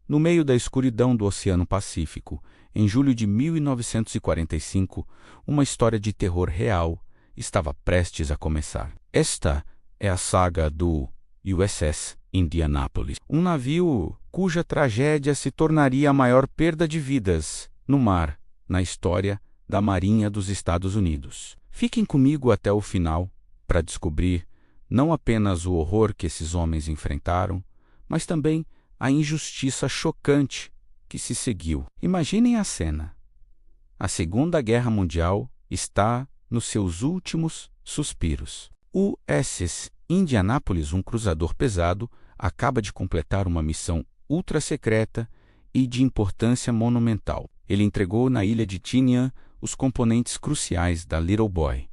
No meio da escuridão do Oceano Pacífico, em julho de 1945, uma história de terror real estava prestes a começar. Esta é a saga do USS Indianapolis, um navio cuja tragédia se tornaria a maior perda de vidas no mar na história da Marinha dos Estados Unidos. Fiquem comigo até o final para descobrir não apenas o horror que esses homens enfrentaram, mas também a injustiça chocante que se seguiu. Imaginem a cena. A Segunda Guerra Mundial está nos seus últimos suspiros. O USS Indianapolis, um cruzador pesado, acaba de completar uma missão ultra-secreta e de importância monumental. Ele entregou na ilha de Tinian os componentes cruciais da Little Boy,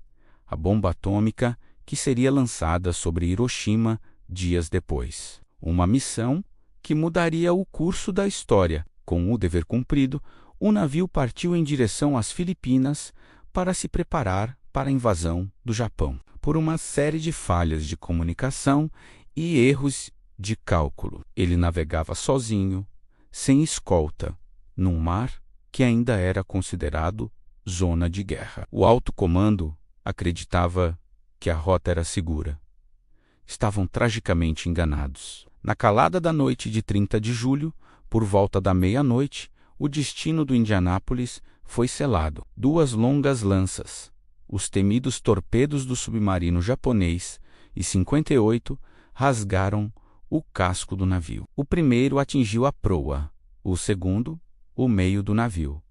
a bomba atômica que seria lançada sobre Hiroshima dias depois. Uma missão que mudaria o curso da história. Com o dever cumprido, o navio partiu em direção às Filipinas para se preparar para a invasão do Japão. Por uma série de falhas de comunicação e erros de cálculo, ele navegava sozinho, sem escolta, num mar que ainda era considerado zona de guerra. O alto comando acreditava que a rota era segura. Estavam tragicamente enganados. Na calada da noite de 30 de julho, por volta da meia-noite, o destino do Indianápolis foi selado. 2 longas lanças, os temidos torpedos do submarino japonês, e 58 rasgaram o casco do navio. O primeiro atingiu a proa, o segundo, o meio do navio,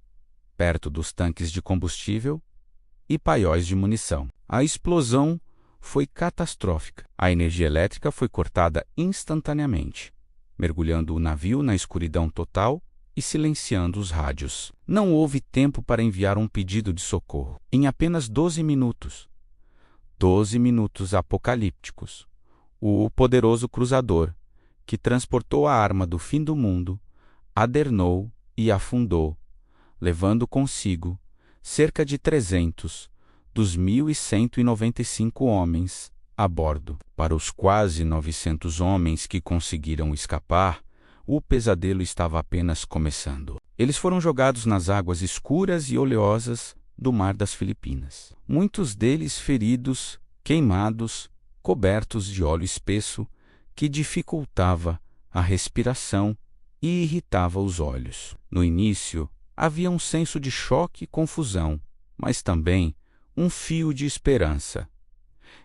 perto dos tanques de combustível e paióis de munição. A explosão foi catastrófica. A energia elétrica foi cortada instantaneamente, mergulhando o navio na escuridão total e silenciando os rádios. Não houve tempo para enviar um pedido de socorro. Em apenas 12 minutos apocalípticos, o poderoso cruzador, que transportou a arma do fim do mundo, adernou e afundou, levando consigo cerca de 300 dos 1.195 homens a bordo. Para os quase 900 homens que conseguiram escapar, o pesadelo estava apenas começando. Eles foram jogados nas águas escuras e oleosas do mar das Filipinas. Muitos deles feridos, queimados, cobertos de óleo espesso que dificultava a respiração e irritava os olhos. No início, havia um senso de choque e confusão, mas também um fio de esperança.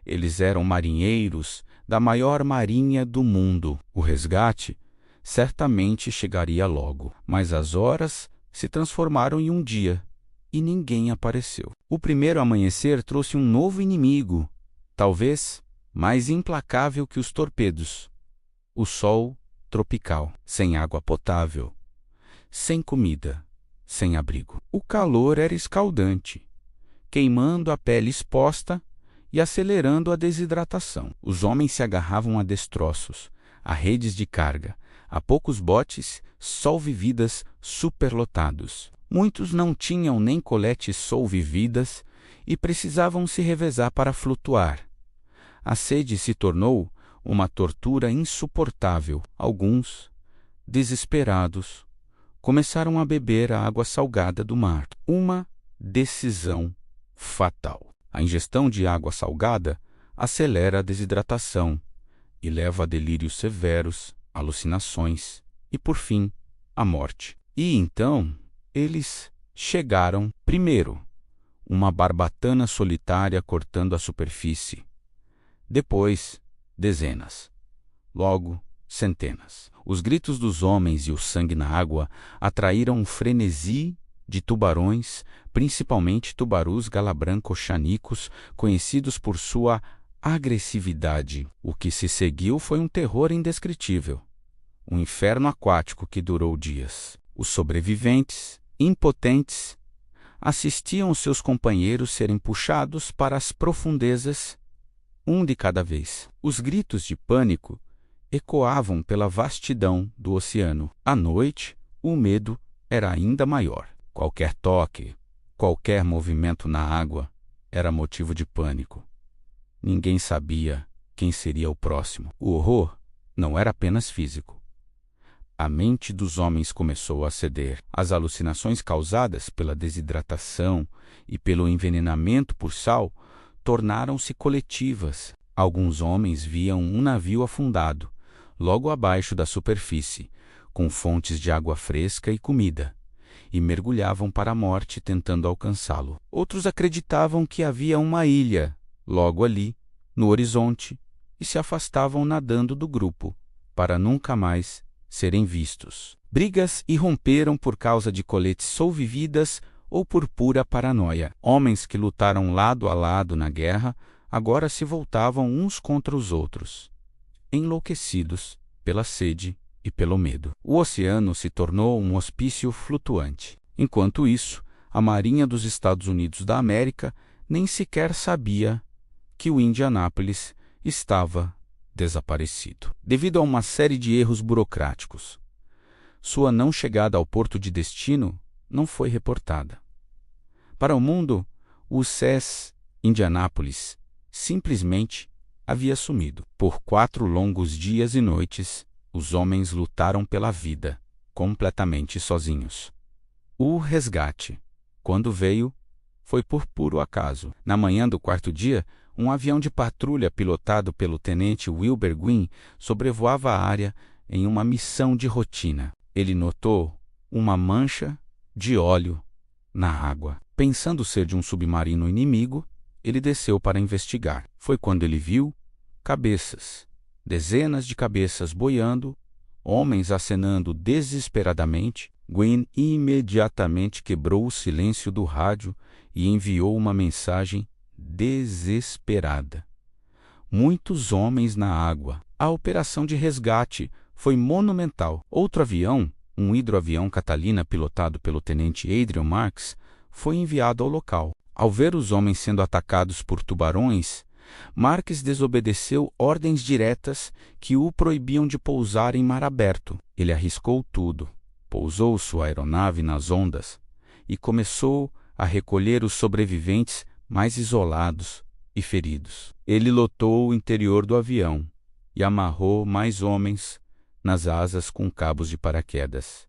Eles eram marinheiros da maior marinha do mundo. O resgate certamente chegaria logo, mas as horas se transformaram em um dia e ninguém apareceu. O primeiro amanhecer trouxe um novo inimigo, talvez mais implacável que os torpedos: o sol tropical, sem água potável, sem comida, sem abrigo. O calor era escaldante, queimando a pele exposta e acelerando a desidratação. Os homens se agarravam a destroços, a redes de carga, a poucos botes solvividas superlotados. Muitos não tinham nem coletes solvividas e precisavam se revezar para flutuar. A sede se tornou uma tortura insuportável. Alguns, desesperados, começaram a beber a água salgada do mar. Uma decisão fatal. A ingestão de água salgada acelera a desidratação e leva a delírios severos, alucinações e, por fim, a morte. E então, eles chegaram primeiro, uma barbatana solitária cortando a superfície. Depois, dezenas. Logo, centenas. Os gritos dos homens e o sangue na água atraíram um frenesi de tubarões, principalmente tubarus galabranco-chanicos, conhecidos por sua agressividade. O que se seguiu foi um terror indescritível, um inferno aquático que durou dias. Os sobreviventes, impotentes, assistiam seus companheiros serem puxados para as profundezas, um de cada vez. Os gritos de pânico ecoavam pela vastidão do oceano. À noite, o medo era ainda maior. Qualquer toque, qualquer movimento na água era motivo de pânico. Ninguém sabia quem seria o próximo. O horror não era apenas físico. A mente dos homens começou a ceder. As alucinações causadas pela desidratação e pelo envenenamento por sal tornaram-se coletivas. Alguns homens viam um navio afundado, logo abaixo da superfície, com fontes de água fresca e comida, e mergulhavam para a morte tentando alcançá-lo. Outros acreditavam que havia uma ilha, logo ali, no horizonte, e se afastavam nadando do grupo, para nunca mais serem vistos. Brigas irromperam por causa de coletes solvividas ou por pura paranoia. Homens que lutaram lado a lado na guerra agora se voltavam uns contra os outros, enlouquecidos pela sede e pelo medo. O oceano se tornou um hospício flutuante. Enquanto isso, a Marinha dos Estados Unidos da América nem sequer sabia que o Indianápolis estava desaparecido. Devido a uma série de erros burocráticos, sua não chegada ao porto de destino não foi reportada. Para o mundo, o USS Indianápolis simplesmente havia sumido. Por 4 longos dias e noites, os homens lutaram pela vida, completamente sozinhos. O resgate, quando veio, foi por puro acaso. Na manhã do 4º dia, um avião de patrulha pilotado pelo tenente Wilbur Gwyn sobrevoava a área em uma missão de rotina. Ele notou uma mancha de óleo na água. Pensando ser de um submarino inimigo, ele desceu para investigar. Foi quando ele viu cabeças, dezenas de cabeças boiando, homens acenando desesperadamente. Gwyn imediatamente quebrou o silêncio do rádio e enviou uma mensagem desesperada. Muitos homens na água. A operação de resgate foi monumental. Outro avião, um hidroavião Catalina pilotado pelo tenente Adrian Marks, foi enviado ao local. Ao ver os homens sendo atacados por tubarões, Marques desobedeceu ordens diretas que o proibiam de pousar em mar aberto. Ele arriscou tudo, pousou sua aeronave nas ondas e começou a recolher os sobreviventes mais isolados e feridos. Ele lotou o interior do avião e amarrou mais homens nas asas com cabos de paraquedas.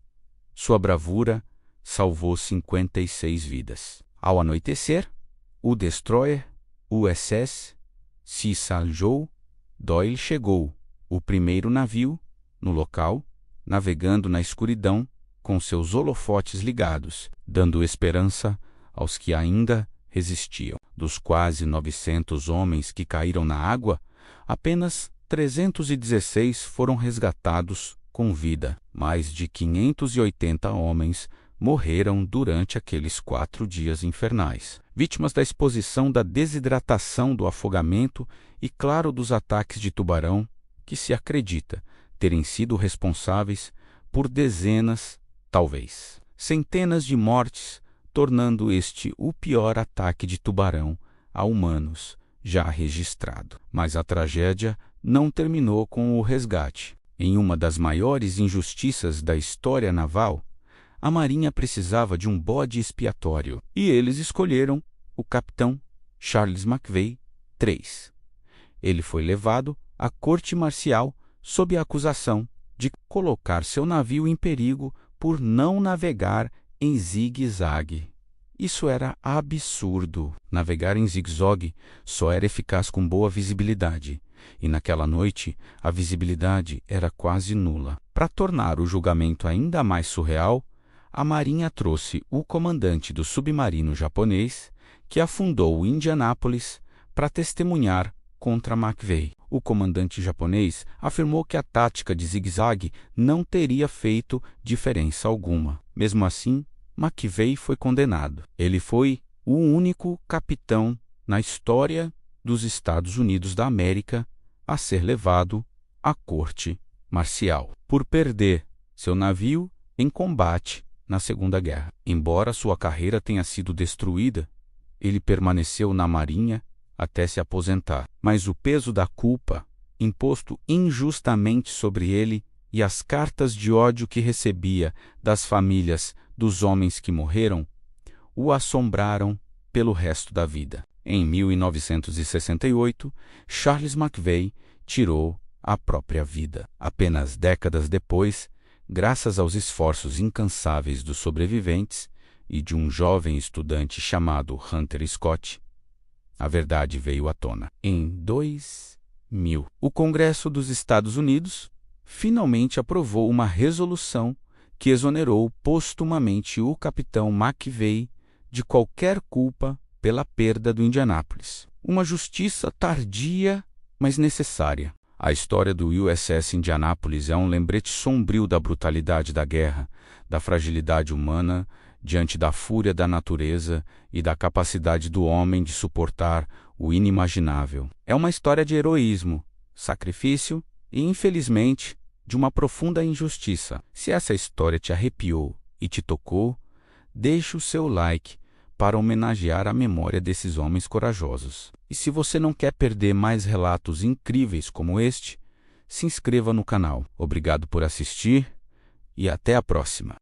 Sua bravura salvou 56 vidas. Ao anoitecer, o destroyer USS Cecil Doyle chegou, o primeiro navio, no local, navegando na escuridão com seus holofotes ligados, dando esperança aos que ainda resistiam. Dos quase 900 homens que caíram na água, apenas 316 foram resgatados com vida. Mais de 580 homens morreram durante aqueles 4 dias infernais, vítimas da exposição, da desidratação, do afogamento e, claro, dos ataques de tubarão, que se acredita terem sido responsáveis por dezenas, talvez centenas de mortes, tornando este o pior ataque de tubarão a humanos já registrado. Mas a tragédia não terminou com o resgate. Em uma das maiores injustiças da história naval, a Marinha precisava de um bode expiatório, e eles escolheram o capitão Charles McVeigh III. Ele foi levado à corte marcial sob a acusação de colocar seu navio em perigo por não navegar em zigue-zague. Isso era absurdo. Navegar em zigue-zague só era eficaz com boa visibilidade, e naquela noite a visibilidade era quase nula. Para tornar o julgamento ainda mais surreal, a Marinha trouxe o comandante do submarino japonês que afundou o Indianápolis para testemunhar contra McVeigh. O comandante japonês afirmou que a tática de zigue-zague não teria feito diferença alguma. Mesmo assim, McVeigh foi condenado. Ele foi o único capitão na história dos Estados Unidos da América a ser levado à corte marcial por perder seu navio em combate na Segunda Guerra. Embora sua carreira tenha sido destruída, ele permaneceu na Marinha até se aposentar. Mas o peso da culpa, imposto injustamente sobre ele, e as cartas de ódio que recebia das famílias dos homens que morreram, o assombraram pelo resto da vida. Em 1968, Charles McVeigh tirou a própria vida. Apenas décadas depois, graças aos esforços incansáveis dos sobreviventes e de um jovem estudante chamado Hunter Scott, a verdade veio à tona. Em 2000, o Congresso dos Estados Unidos finalmente aprovou uma resolução que exonerou póstumamente o capitão McVeigh de qualquer culpa pela perda do Indianápolis. Uma justiça tardia, mas necessária. A história do USS Indianápolis é um lembrete sombrio da brutalidade da guerra, da fragilidade humana diante da fúria da natureza e da capacidade do homem de suportar o inimaginável. É uma história de heroísmo, sacrifício e, infelizmente, de uma profunda injustiça. Se essa história te arrepiou e te tocou, deixe o seu like para homenagear a memória desses homens corajosos. E se você não quer perder mais relatos incríveis como este, se inscreva no canal. Obrigado por assistir e até a próxima.